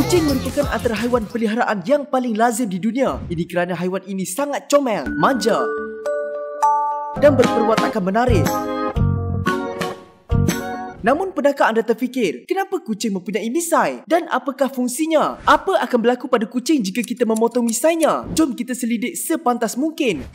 Kucing merupakan antara haiwan peliharaan yang paling lazim di dunia. Ini kerana haiwan ini sangat comel, manja dan berperwatakan menarik. Namun pernahkah anda terfikir, kenapa kucing mempunyai misai? Dan apakah fungsinya? Apa akan berlaku pada kucing jika kita memotong misainya? Jom kita selidik sepantas mungkin.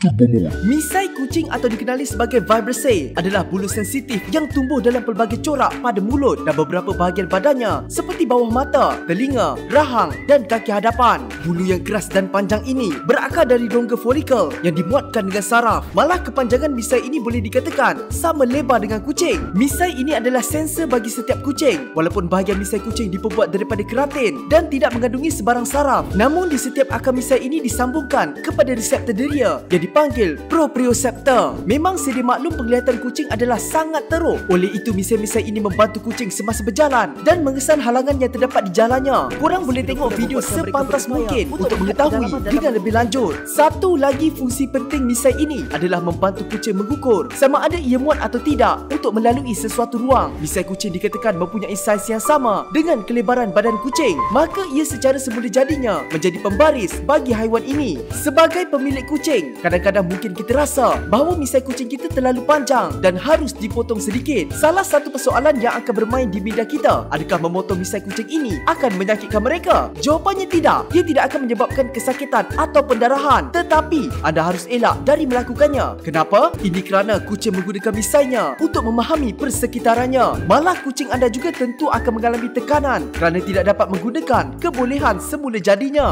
Misai kucing atau dikenali sebagai vibrissae adalah bulu sensitif yang tumbuh dalam pelbagai corak pada mulut dan beberapa bahagian badannya seperti bawah mata, telinga, rahang dan kaki hadapan. Bulu yang keras dan panjang ini berakar dari rongga folikel yang dimuatkan dengan saraf. Malah kepanjangan misai ini boleh dikatakan sama lebar dengan kucing. Misai ini adalah sensor bagi setiap kucing. Walaupun bahagian misai kucing diperbuat daripada keratin dan tidak mengandungi sebarang saraf, namun di setiap akar misai ini disambungkan kepada reseptor deria yang dipanggil proprioceptor. Memang sedia maklum penglihatan kucing adalah sangat teruk. Oleh itu misai-misai ini membantu kucing semasa berjalan dan mengesan halangan yang terdapat di jalannya. Korang boleh tengok video sepantas mungkin untuk mengetahui dengan lebih lanjut. Satu lagi fungsi penting misai ini adalah membantu kucing mengukur sama ada ia muat atau tidak untuk melalui sesuatu ruang. Misai kucing dikatakan mempunyai saiz yang sama dengan kelebaran badan kucing, maka ia secara semula jadinya menjadi pembaris bagi haiwan ini. Sebagai pemilik kucing, kadang-kadang mungkin kita rasa bahawa misai kucing kita terlalu panjang dan harus dipotong sedikit. Salah satu persoalan yang akan bermain di minda kita, adakah memotong misai kucing ini akan menyakitkan mereka? Jawapannya tidak. Ia tidak akan menyebabkan kesakitan atau pendarahan, tetapi anda harus elak dari melakukannya. Kenapa? Ini kerana kucing menggunakan misainya untuk memahami persekitarannya. Malah kucing anda juga tentu akan mengalami tekanan kerana tidak dapat menggunakan kebolehan semula jadinya.